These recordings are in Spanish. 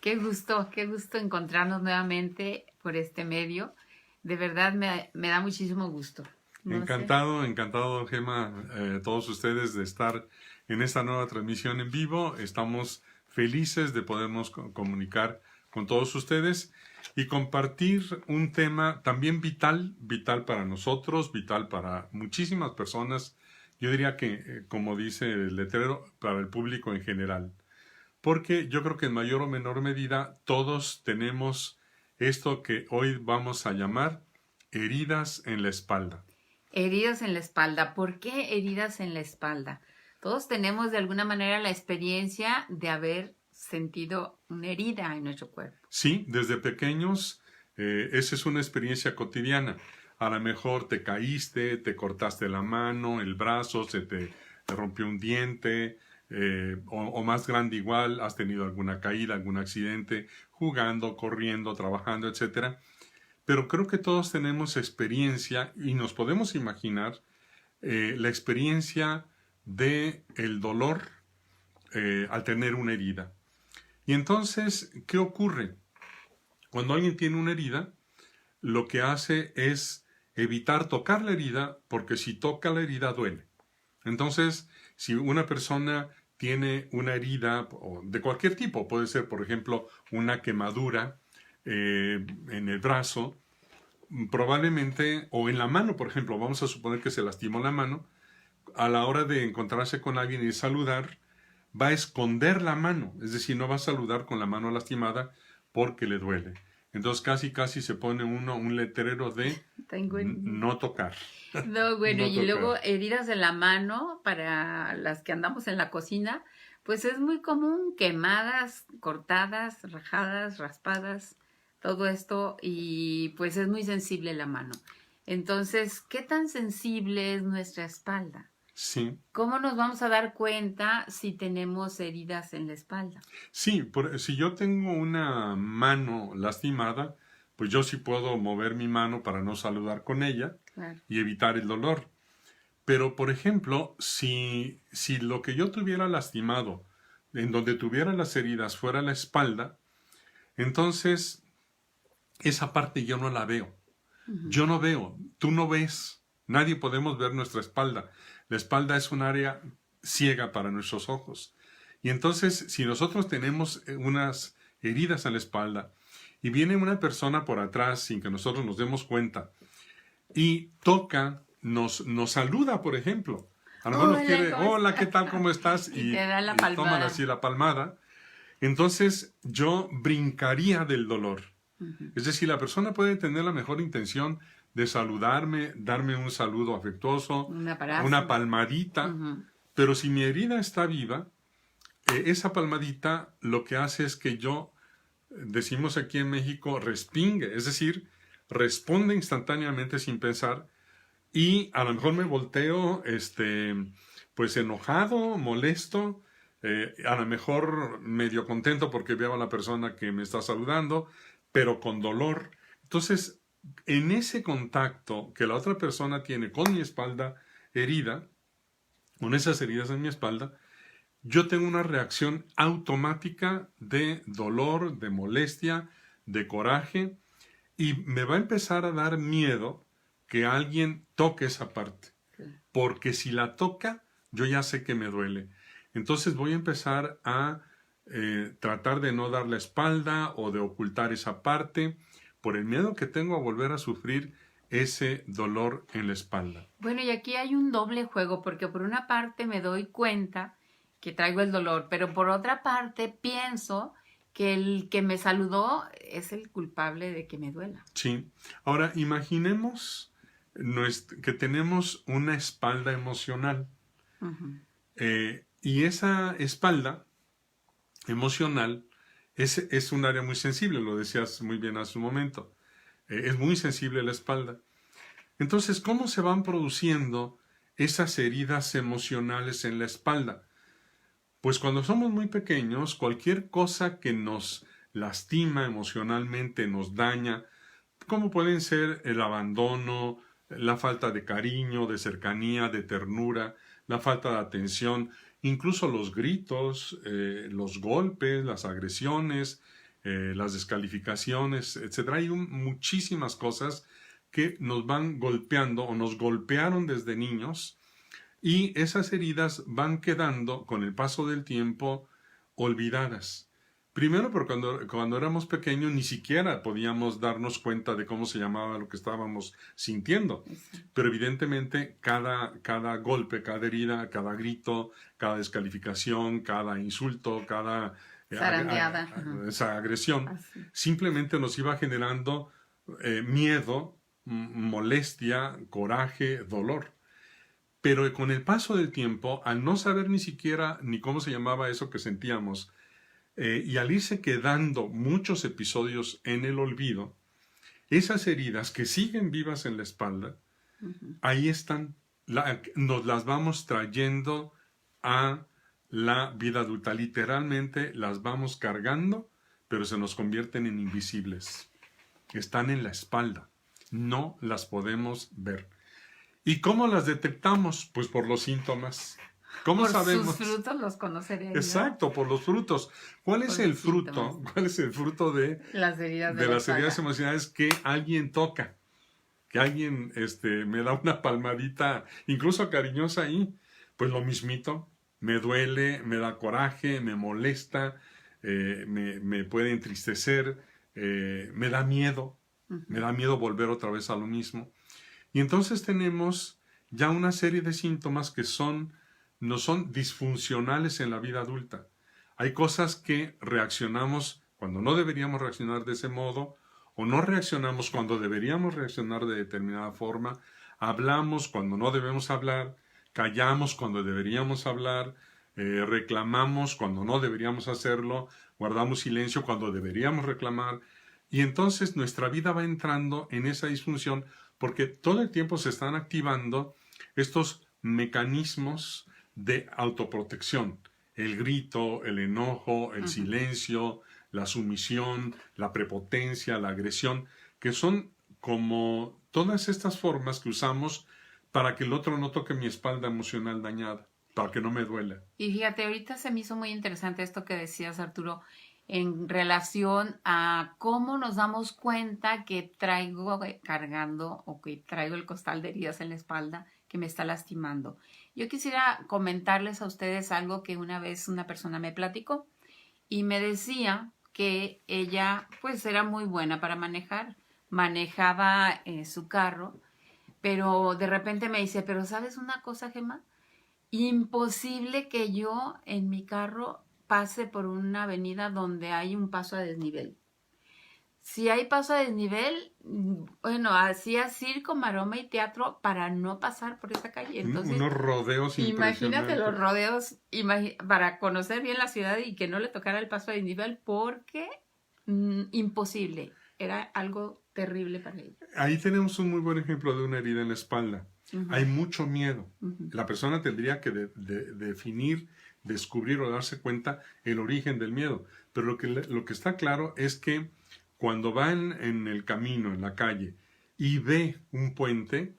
qué gusto encontrarnos nuevamente por este medio. De verdad me da muchísimo gusto. No sé. Encantado, encantado, Gema, todos ustedes de estar en esta nueva transmisión en vivo. Estamos felices de podernos comunicar con todos ustedes y compartir un tema también vital, vital para nosotros, vital para muchísimas personas. Yo diría que, como dice el letrero, para el público en general. Porque yo creo que en mayor o menor medida todos tenemos esto que hoy vamos a llamar heridas en la espalda. Heridas en la espalda. ¿Por qué heridas en la espalda? Todos tenemos de alguna manera la experiencia de haber sentido una herida en nuestro cuerpo. Sí, desde pequeños, esa es una experiencia cotidiana. A lo mejor te caíste, te cortaste la mano, el brazo, se te rompió un diente, o más grande igual, has tenido alguna caída, algún accidente, jugando, corriendo, trabajando, etcétera. Pero creo que todos tenemos experiencia y nos podemos imaginar la experiencia de el dolor al tener una herida. Y entonces, ¿qué ocurre? Cuando alguien tiene una herida, lo que hace es evitar tocar la herida, porque si toca la herida duele. Entonces, si una persona tiene una herida de cualquier tipo, puede ser, por ejemplo, una quemadura en el brazo, probablemente, o en la mano, por ejemplo, vamos a suponer que se lastimó la mano, a la hora de encontrarse con alguien y saludar, va a esconder la mano, es decir, no va a saludar con la mano lastimada porque le duele. Entonces casi se pone uno un letrero de no tocar. No, bueno, No y luego tocar. heridas de la mano para las que andamos en la cocina, pues es muy común quemadas, cortadas, rajadas, raspadas, todo esto, y pues es muy sensible la mano. Entonces, ¿qué tan sensible es nuestra espalda? Sí, ¿Cómo nos vamos a dar cuenta si tenemos heridas en la espalda? sí, si yo tengo una mano lastimada, pues yo sí puedo mover mi mano para no saludar con ella Claro. y evitar el dolor. Pero, por ejemplo, si lo que yo tuviera lastimado, en donde tuviera las heridas, fuera la espalda, entonces esa parte yo no la veo. Yo no veo, tú no ves, nadie podemos ver nuestra espalda. La espalda es un área ciega para nuestros ojos. Y entonces, si nosotros tenemos unas heridas en la espalda y viene una persona por atrás sin que nosotros nos demos cuenta y toca, nos saluda, por ejemplo. A lo mejor nos Hola, quiere, ¿cómo hola, ¿qué estás? tal? ¿Cómo estás? Y te da la Y toman palmada. así la palmada. Entonces yo brincaría del dolor. Es decir, la persona puede tener la mejor intención de saludarme, darme un saludo afectuoso, Un abrazo. una palmadita, pero si mi herida está viva, esa palmadita lo que hace es que yo, decimos aquí en México, respingue, es decir, responde instantáneamente sin pensar y a lo mejor me volteo, pues enojado, molesto, a lo mejor medio contento porque veo a la persona que me está saludando, pero con dolor. Entonces, en ese contacto que la otra persona tiene con mi espalda herida, con esas heridas en mi espalda, yo tengo una reacción automática de dolor, de molestia, de coraje, y me va a empezar a dar miedo que alguien toque esa parte. Porque si la toca, yo ya sé que me duele. Entonces voy a empezar a tratar de no dar la espalda o de ocultar esa parte por el miedo que tengo a volver a sufrir ese dolor en la espalda. Bueno, y aquí hay un doble juego, porque por una parte me doy cuenta que traigo el dolor, pero por otra parte pienso que el que me saludó es el culpable de que me duela. Sí. Ahora, imaginemos que tenemos una espalda emocional. Y esa espalda emocional es un área muy sensible, lo decías muy bien hace un momento. Es muy sensible la espalda. Entonces, ¿cómo se van produciendo esas heridas emocionales en la espalda? Pues cuando somos muy pequeños, cualquier cosa que nos lastima emocionalmente, nos daña, como pueden ser el abandono, la falta de cariño, de cercanía, de ternura, la falta de atención, incluso los gritos, los golpes, las agresiones, las descalificaciones, etcétera. Hay muchísimas cosas que nos van golpeando o nos golpearon desde niños y esas heridas van quedando con el paso del tiempo olvidadas. Primero, porque cuando éramos pequeños ni siquiera podíamos darnos cuenta de cómo se llamaba lo que estábamos sintiendo. Pero evidentemente cada golpe, cada herida, cada grito, cada descalificación, cada insulto, cada esa agresión, simplemente nos iba generando miedo, molestia, coraje, dolor. Pero con el paso del tiempo, al no saber ni siquiera ni cómo se llamaba eso que sentíamos, y al irse quedando muchos episodios en el olvido, esas heridas que siguen vivas en la espalda, ahí están, nos las vamos trayendo a la vida adulta. Literalmente las vamos cargando, pero se nos convierten en invisibles. Están en la espalda, no las podemos ver. ¿Y cómo las detectamos? Pues por los síntomas. ¿Cómo sabemos? Sus frutos los conocería yo. Exacto, por los frutos. ¿Cuál es el fruto? ¿Cuál es el fruto de las heridas las heridas emocionales? Que alguien toca, que alguien me da una palmadita, incluso cariñosa ahí. Pues lo mismito, me duele, me da coraje, me molesta, me puede entristecer, me da miedo volver otra vez a lo mismo. Y entonces tenemos ya una serie de síntomas que no son disfuncionales en la vida adulta. Hay cosas que reaccionamos cuando no deberíamos reaccionar de ese modo, o no reaccionamos cuando deberíamos reaccionar de determinada forma, hablamos cuando no debemos hablar, callamos cuando deberíamos hablar, reclamamos cuando no deberíamos hacerlo, guardamos silencio cuando deberíamos reclamar, y entonces nuestra vida va entrando en esa disfunción porque todo el tiempo se están activando estos mecanismos de autoprotección. El grito, el enojo, el silencio, la sumisión, la prepotencia, la agresión, que son como todas estas formas que usamos para que el otro no toque mi espalda emocional dañada, para que no me duela. Y fíjate, ahorita se me hizo muy interesante esto que decías, Arturo, en relación a cómo nos damos cuenta que traigo cargando o que traigo el costal de heridas en la espalda que me está lastimando. Yo quisiera comentarles a ustedes algo que una vez una persona me platicó y me decía que ella pues era muy buena para manejar, manejaba su carro, pero de repente me dice, pero ¿sabes una cosa, Gemma? Imposible que yo en mi carro pase por una avenida donde hay un paso a desnivel. Si hay paso a desnivel, bueno, hacía circo, maroma y teatro para no pasar por esa calle. Entonces, unos rodeos impresionantes. Imagínate los rodeos para conocer bien la ciudad y que no le tocara el paso a desnivel porque imposible. Era algo terrible para ella. Ahí tenemos un muy buen ejemplo de una herida en la espalda. Hay mucho miedo. La persona tendría que definir, descubrir o darse cuenta el origen del miedo. Pero lo que está claro es que cuando va en el camino, en la calle, y ve un puente,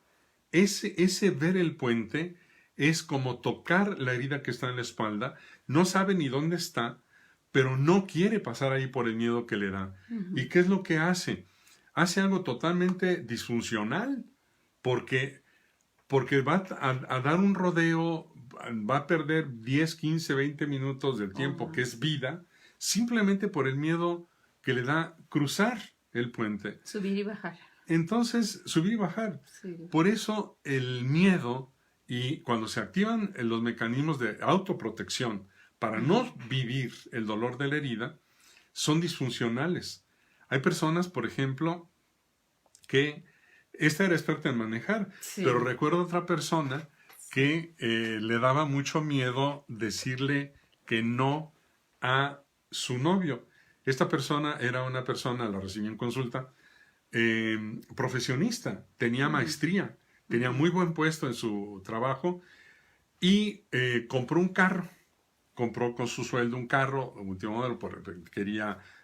ese ver el puente es como tocar la herida que está en la espalda, no sabe ni dónde está, pero no quiere pasar ahí por el miedo que le da. ¿Y qué es lo que hace? Hace algo totalmente disfuncional, porque va a dar un rodeo, va a perder 10, 15, 20 minutos del tiempo que es vida, simplemente por el miedo que le da cruzar el puente. Subir y bajar. Entonces, subir y bajar. Sí. Por eso el miedo, y cuando se activan los mecanismos de autoprotección para no vivir el dolor de la herida, son disfuncionales. Hay personas, por ejemplo, que esta era experta en manejar, pero recuerdo otra persona que le daba mucho miedo decirle que no a su novio. Esta persona era una persona, la recibí en consulta, profesionista, tenía maestría, tenía muy buen puesto en su trabajo y compró un carro. Compró con su sueldo un carro, último modelo, porque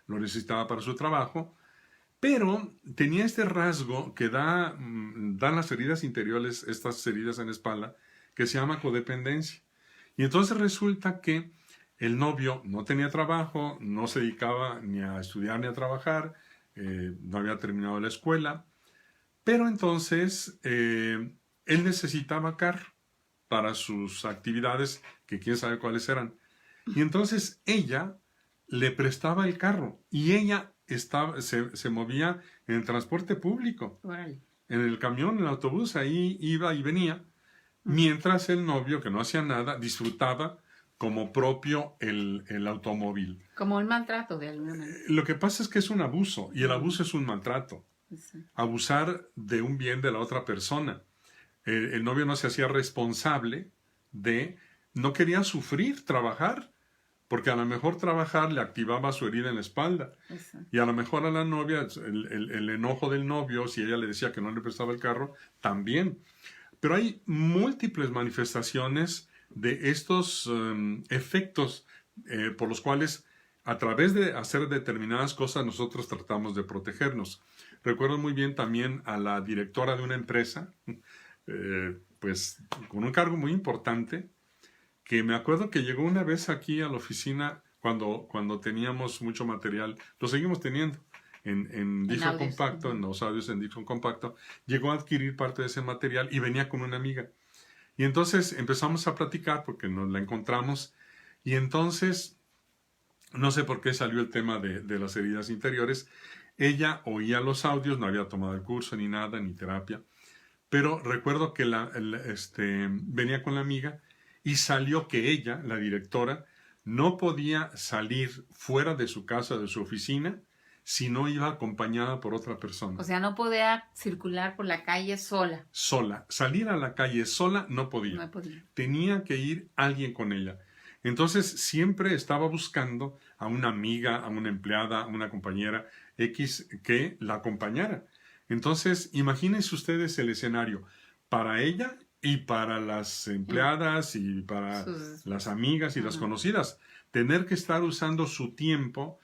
lo necesitaba para su trabajo, pero tenía este rasgo que dan las heridas interiores, estas heridas en la espalda, que se llama codependencia. Y entonces resulta que El novio no tenía trabajo, no se dedicaba ni a estudiar ni a trabajar, no había terminado la escuela, pero entonces él necesitaba carro para sus actividades, que quién sabe cuáles eran. Y entonces ella le prestaba el carro y ella se movía en el transporte público, Órale. en el camión, en el autobús, ahí iba y venía, mientras el novio, que no hacía nada, disfrutaba como propio el automóvil. Como un maltrato de alguna manera. Lo que pasa es que es un abuso, y el abuso es un maltrato. Sí. Abusar de un bien de la otra persona. El novio no se hacía responsable no quería sufrir, trabajar, porque a lo mejor trabajar le activaba su herida en la espalda. Eso. Y a lo mejor a la novia, el enojo del novio, si ella le decía que no le prestaba el carro, también. Pero hay múltiples manifestaciones de estos efectos por los cuales a través de hacer determinadas cosas nosotros tratamos de protegernos. Recuerdo muy bien también a la directora de una empresa, pues con un cargo muy importante, que me acuerdo que llegó una vez aquí a la oficina cuando teníamos mucho material, lo seguimos teniendo en Dixon Compacto, en los audios en Dixon Compacto, llegó a adquirir parte de ese material y venía con una amiga. Y entonces empezamos a platicar porque nos la encontramos y entonces, no sé por qué salió el tema de las heridas interiores. Ella oía los audios, no había tomado el curso ni nada, ni terapia, pero recuerdo que venía con la amiga y salió que ella, la directora, no podía salir fuera de su casa, de su oficina, si no iba acompañada por otra persona. O sea, no podía circular por la calle sola. Sola. Salir a la calle sola no podía. No podía. Tenía que ir alguien con ella. Entonces siempre estaba buscando a una amiga, a una empleada, a una compañera X que la acompañara. Entonces, imagínense ustedes el escenario para ella y para las empleadas y para las amigas y las conocidas. Tener que estar usando su tiempo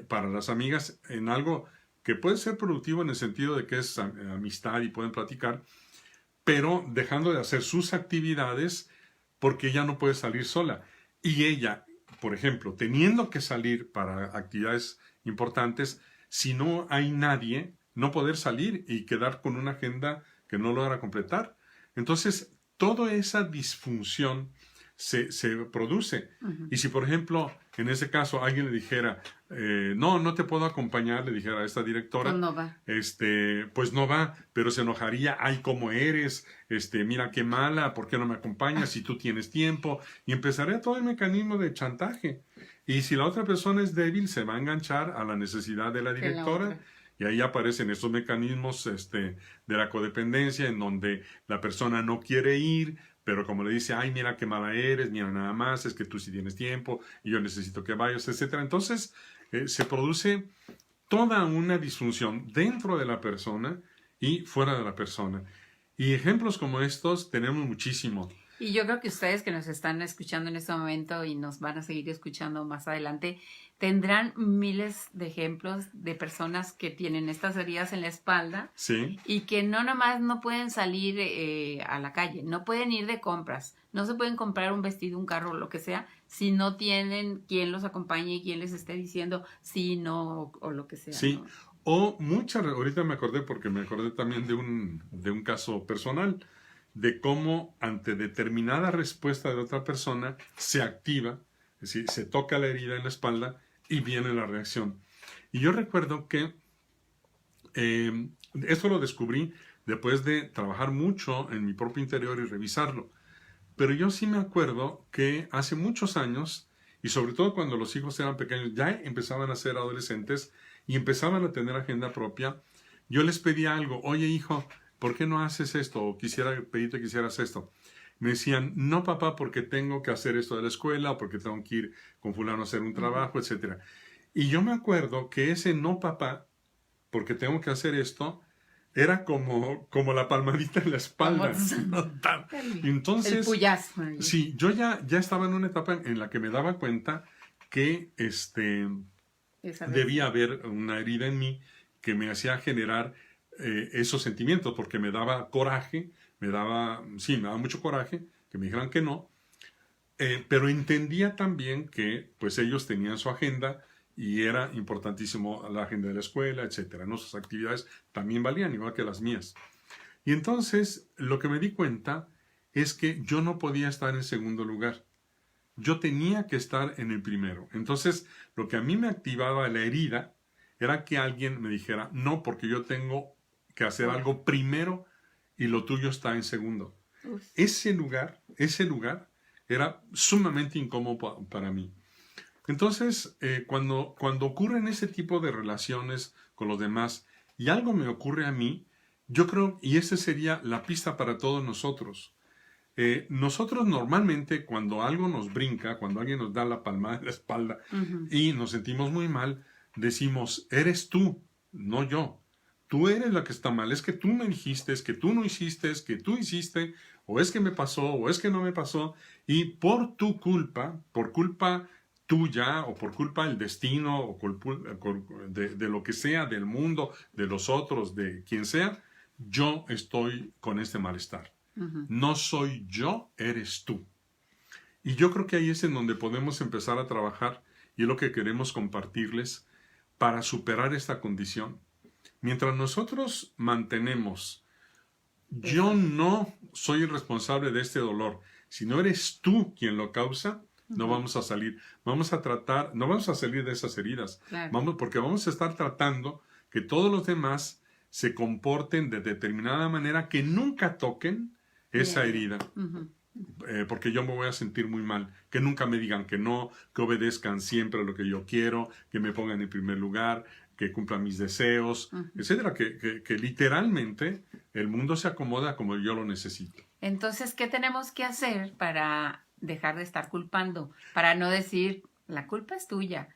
para las amigas en algo que puede ser productivo en el sentido de que es amistad y pueden platicar, pero dejando de hacer sus actividades porque ella no puede salir sola. Y ella, por ejemplo, teniendo que salir para actividades importantes, si no hay nadie, no poder salir y quedar con una agenda que no logra completar. Entonces, toda esa disfunción se produce. Y si, por ejemplo, en ese caso alguien le dijera, no te puedo acompañar, le dijera a esta directora, pues no va. Pues no va, pero se enojaría, ay, ¿cómo eres? Mira qué mala, ¿por qué no me acompañas si tú tienes tiempo? Y empezaría todo el mecanismo de chantaje. Y si la otra persona es débil, se va a enganchar a la necesidad de la directora. Y ahí aparecen estos mecanismos de la codependencia, en donde la persona no quiere ir, pero como le dice, ay, mira qué mala eres, mira nada más, es que tú sí tienes tiempo y yo necesito que vayas, etc. Entonces, se produce toda una disfunción dentro de la persona y fuera de la persona. Y ejemplos como estos tenemos muchísimo. Y yo creo que ustedes que nos están escuchando en este momento y nos van a seguir escuchando más adelante, tendrán miles de ejemplos de personas que tienen estas heridas en la espalda. Sí. Y que no nomás no pueden salir a la calle, no pueden ir de compras, no se pueden comprar un vestido, un carro, lo que sea, si no tienen quien los acompañe y quien les esté diciendo sí, no o lo que sea. Sí. ¿no? O ahorita me acordé porque me acordé también de un caso personal, de cómo ante determinada respuesta de otra persona se activa, es decir, se toca la herida en la espalda y viene la reacción. Y yo recuerdo que esto lo descubrí después de trabajar mucho en mi propio interior y revisarlo. Pero yo sí me acuerdo que hace muchos años, y sobre todo cuando los hijos eran pequeños, ya empezaban a ser adolescentes y empezaban a tener agenda propia, yo les pedía algo, oye hijo, ¿por qué no haces esto? O quisiera pedirte que hicieras esto. Me decían, no papá, porque tengo que hacer esto de la escuela, o porque tengo que ir con fulano a hacer un trabajo, etc. Y yo me acuerdo que ese no papá, porque tengo que hacer esto, era como la palmadita en la espalda. Entonces, el puyaz. Sí, yo ya estaba en una etapa en la que me daba cuenta que debía haber una herida en mí que me hacía generar esos sentimientos, porque me daba coraje, me daba mucho coraje que me dijeran que no, Pero entendía también que pues ellos tenían su agenda y era importantísimo la agenda de la escuela, etcétera, ¿no? Sus actividades también valían, igual que las mías. Y entonces lo que me di cuenta es que yo no podía estar en segundo lugar. Yo tenía que estar en el primero. Entonces, lo que a mí me activaba la herida era que alguien me dijera, no, porque yo tengo que hacer algo primero y lo tuyo está en segundo. Uf. Ese lugar era sumamente incómodo para mí. Entonces, cuando ocurren ese tipo de relaciones con los demás y algo me ocurre a mí, yo creo, y esa sería la pista para todos nosotros. Nosotros normalmente cuando algo nos brinca, cuando alguien nos da la palmada en la espalda y nos sentimos muy mal, decimos, eres tú, no yo. Tú eres la que está mal, es que tú me dijiste, es que tú no hiciste, es que tú hiciste, o es que me pasó, o es que no me pasó, y por tu culpa, por culpa tuya, o por culpa del destino, o de lo que sea, del mundo, de los otros, de quien sea, yo estoy con este malestar. No soy yo, eres tú. Y yo creo que ahí es en donde podemos empezar a trabajar y es lo que queremos compartirles para superar esta condición. Mientras nosotros mantenemos, yo no soy el responsable de este dolor, si no eres tú quien lo causa, no vamos a salir. Vamos a tratar, no vamos a salir de esas heridas, Claro. porque vamos a estar tratando que todos los demás se comporten de determinada manera que nunca toquen esa herida. Porque yo me voy a sentir muy mal. Que nunca me digan que no, que obedezcan siempre a lo que yo quiero, que me pongan en primer lugar, que cumplan mis deseos, etcétera. Que literalmente el mundo se acomoda como yo lo necesito. Entonces, ¿qué tenemos que hacer para dejar de estar culpando? Para no decir, la culpa es tuya.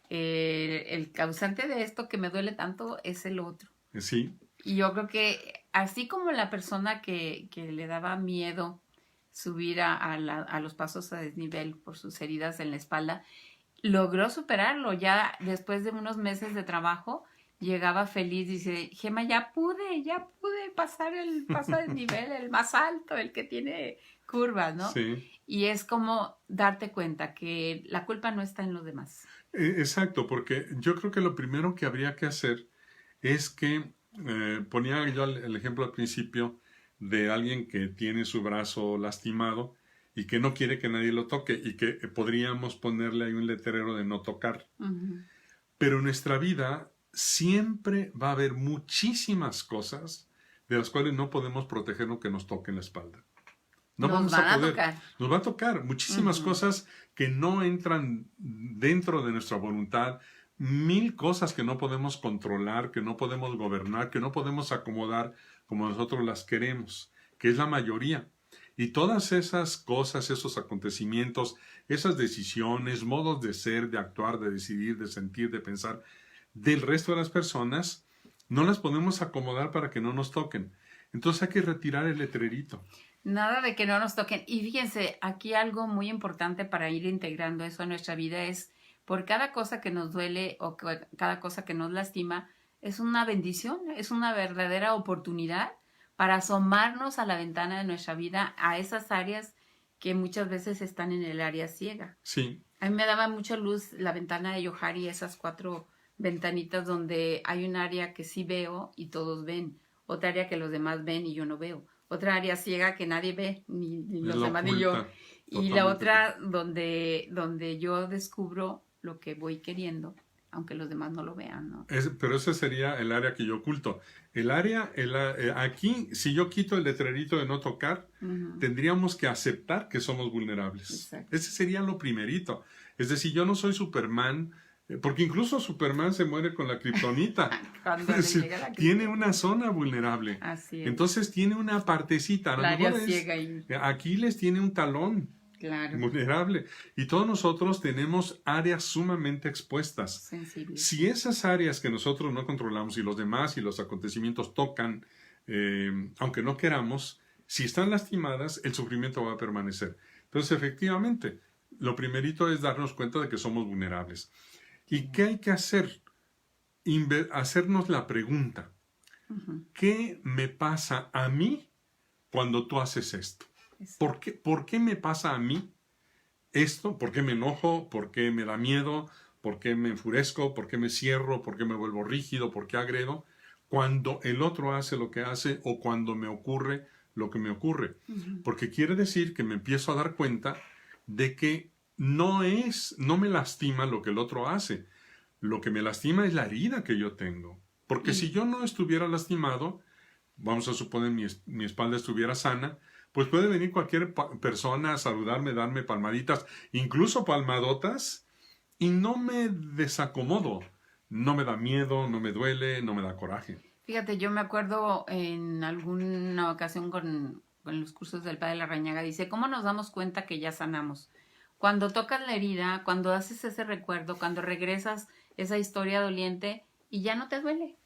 El causante de esto que me duele tanto es el otro. Sí. Y yo creo que así como la persona que le daba miedo subir a los pasos a desnivel por sus heridas en la espalda, logró superarlo. Ya después de unos meses de trabajo, llegaba feliz, dice, Gema, ya pude pasar el paso a desnivel, el más alto, el que tiene curvas, ¿no? Sí. Y es como darte cuenta que la culpa no está en los demás. Exacto, porque yo creo que lo primero que habría que hacer es que, ponía yo el ejemplo al principio de alguien que tiene su brazo lastimado y que no quiere que nadie lo toque y que podríamos ponerle ahí un letrero de no tocar. Pero en nuestra vida siempre va a haber muchísimas cosas de las cuales no podemos protegernos que nos toquen la espalda. No Nos vamos van a poder. tocar. Nos va a tocar muchísimas cosas que no entran dentro de nuestra voluntad, mil cosas que no podemos controlar, que no podemos gobernar, que no podemos acomodar como nosotros las queremos, que es la mayoría. Y todas esas cosas, esos acontecimientos, esas decisiones, modos de ser, de actuar, de decidir, de sentir, de pensar del resto de las personas, no las podemos acomodar para que no nos toquen. Entonces hay que retirar el letrerito. Nada de que no nos toquen. Y fíjense, aquí algo muy importante para ir integrando eso a nuestra vida es, por cada cosa que nos duele o cada cosa que nos lastima, es una bendición, es una verdadera oportunidad para asomarnos a la ventana de nuestra vida, a esas áreas que muchas veces están en el área ciega. Sí. A mí me daba mucha luz la ventana de Johari, esas 4 ventanitas donde hay un área que sí veo y todos ven, otra área que los demás ven y yo no veo, otra área ciega que nadie ve, ni los demás ni yo, y la otra donde yo descubro lo que voy queriendo, aunque los demás no lo vean, ¿no? Pero ese sería el área que yo oculto. Aquí, si yo quito el letrerito de no tocar, tendríamos que aceptar que somos vulnerables. Exacto. Ese sería lo primerito. Es decir, yo no soy Superman, porque incluso Superman se muere con la kriptonita. Cuando le llega la Tiene una zona vulnerable. Así es. Entonces tiene una partecita. A lo La área mejor ciega ahí. Aquiles tiene un talón. Claro. Vulnerable. Y todos nosotros tenemos áreas sumamente expuestas. Sensibles. Si esas áreas que nosotros no controlamos y los demás y los acontecimientos tocan, aunque no queramos, si están lastimadas, el sufrimiento va a permanecer. Entonces, efectivamente, lo primerito es darnos cuenta de que somos vulnerables. ¿Y qué hay que hacer? Hacernos la pregunta, ¿qué me pasa a mí cuando tú haces esto? ¿Por qué me pasa a mí esto, por qué me enojo, por qué me da miedo, por qué me enfurezco, por qué me cierro, por qué me vuelvo rígido, por qué agredo, cuando el otro hace lo que hace o cuando me ocurre lo que me ocurre. Porque quiere decir que me empiezo a dar cuenta de que no me lastima lo que el otro hace. Lo que me lastima es la herida que yo tengo. Porque si yo no estuviera lastimado, vamos a suponer mi espalda estuviera sana, pues puede venir cualquier persona a saludarme, darme palmaditas, incluso palmadotas, y no me desacomodo. No me da miedo, no me duele, no me da coraje. Fíjate, yo me acuerdo en alguna ocasión con los cursos del Padre Larrañaga, dice, ¿cómo nos damos cuenta que ya sanamos? Cuando tocas la herida, cuando haces ese recuerdo, cuando regresas esa historia doliente y ya no te duele.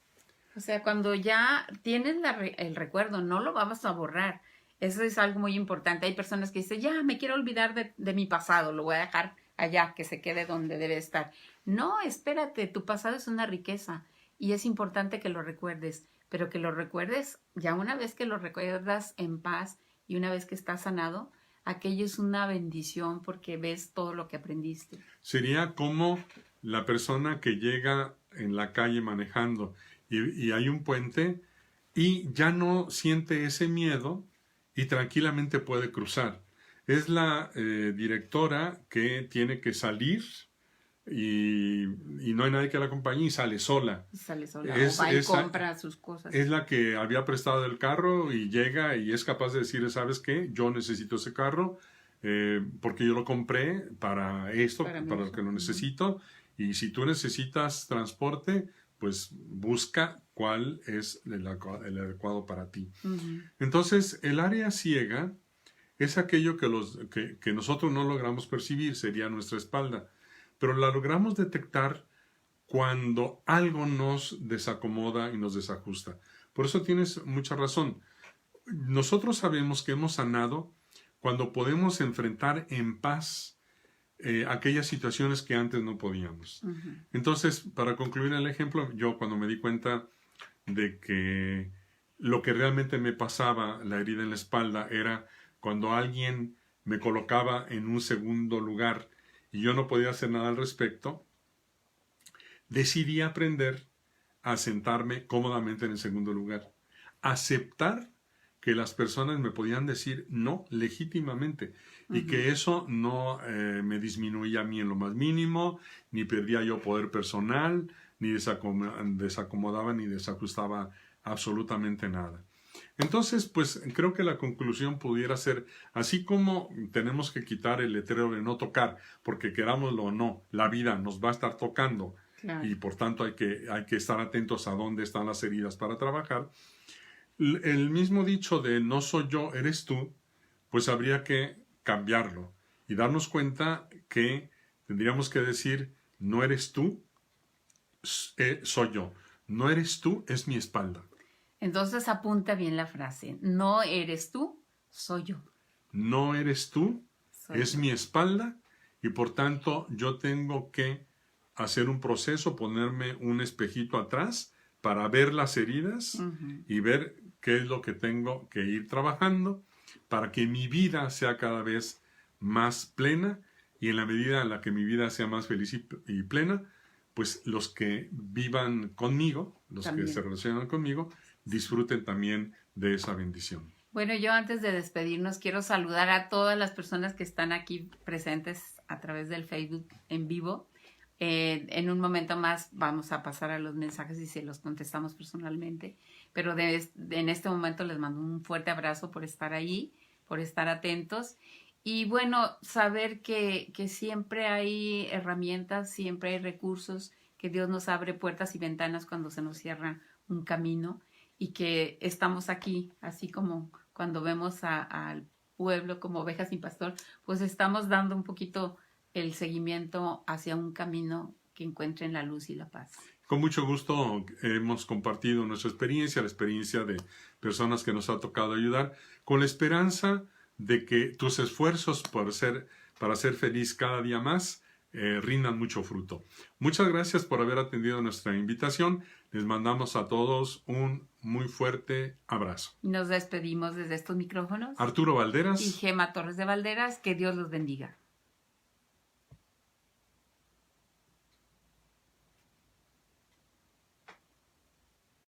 O sea, cuando ya tienes el recuerdo, no lo vamos a borrar. Eso es algo muy importante. Hay personas que dicen, ya, me quiero olvidar de mi pasado, lo voy a dejar allá, que se quede donde debe estar. No, espérate, tu pasado es una riqueza y es importante que lo recuerdes, pero que lo recuerdes ya una vez que lo recuerdas en paz y una vez que estás sanado, aquello es una bendición porque ves todo lo que aprendiste. Sería como la persona que llega en la calle manejando y hay un puente y ya no siente ese miedo y tranquilamente puede cruzar. Es la directora que tiene que salir y no hay nadie que la acompañe y sale sola. Sale sola o va y compra sus cosas. Es la que había prestado el carro y llega y es capaz de decir, ¿sabes qué? Yo necesito ese carro porque yo lo compré para esto, para lo que lo necesito. Y si tú necesitas transporte, pues busca cuál es el adecuado para ti. Entonces, el área ciega es aquello que nosotros no logramos percibir, sería nuestra espalda, pero la logramos detectar cuando algo nos desacomoda y nos desajusta. Por eso tienes mucha razón. Nosotros sabemos que hemos sanado cuando podemos enfrentar en paz aquellas situaciones que antes no podíamos. Entonces, para concluir el ejemplo, yo cuando me di cuenta de que lo que realmente me pasaba, la herida en la espalda, era cuando alguien me colocaba en un segundo lugar y yo no podía hacer nada al respecto, decidí aprender a sentarme cómodamente en el segundo lugar. Aceptar que las personas me podían decir no legítimamente y que eso no me disminuía a mí en lo más mínimo, ni perdía yo poder personal, ni desacomodaba ni desajustaba absolutamente nada. Entonces, pues creo que la conclusión pudiera ser, así como tenemos que quitar el letrero de no tocar, porque querámoslo o no, la vida nos va a estar tocando. Claro. Y por tanto hay que estar atentos a dónde están las heridas para trabajar. El mismo dicho de no soy yo, eres tú, pues habría que cambiarlo y darnos cuenta que tendríamos que decir no eres tú, soy yo. No eres tú, es mi espalda. Entonces apunta bien la frase. No eres tú, soy yo. No eres tú, es mi espalda y por tanto yo tengo que hacer un proceso, ponerme un espejito atrás para ver las heridas y ver qué es lo que tengo que ir trabajando para que mi vida sea cada vez más plena y en la medida en la que mi vida sea más feliz y plena, pues los que vivan conmigo, los también que se relacionan conmigo, disfruten también de esa bendición. Bueno, yo antes de despedirnos quiero saludar a todas las personas que están aquí presentes a través del Facebook en vivo. En un momento más vamos a pasar a los mensajes y se los contestamos personalmente, pero en este momento les mando un fuerte abrazo por estar ahí, por estar atentos y bueno, saber que siempre hay herramientas, siempre hay recursos, que Dios nos abre puertas y ventanas cuando se nos cierra un camino y que estamos aquí, así como cuando vemos al pueblo como ovejas sin pastor, pues estamos dando un poquito el seguimiento hacia un camino que encuentren la luz y la paz. Con mucho gusto hemos compartido nuestra experiencia, la experiencia de personas que nos ha tocado ayudar, con la esperanza de que tus esfuerzos para ser feliz cada día más rindan mucho fruto. Muchas gracias por haber atendido nuestra invitación. Les mandamos a todos un muy fuerte abrazo. Nos despedimos desde estos micrófonos. Arturo Valderas y Gema Torres de Valderas. Que Dios los bendiga.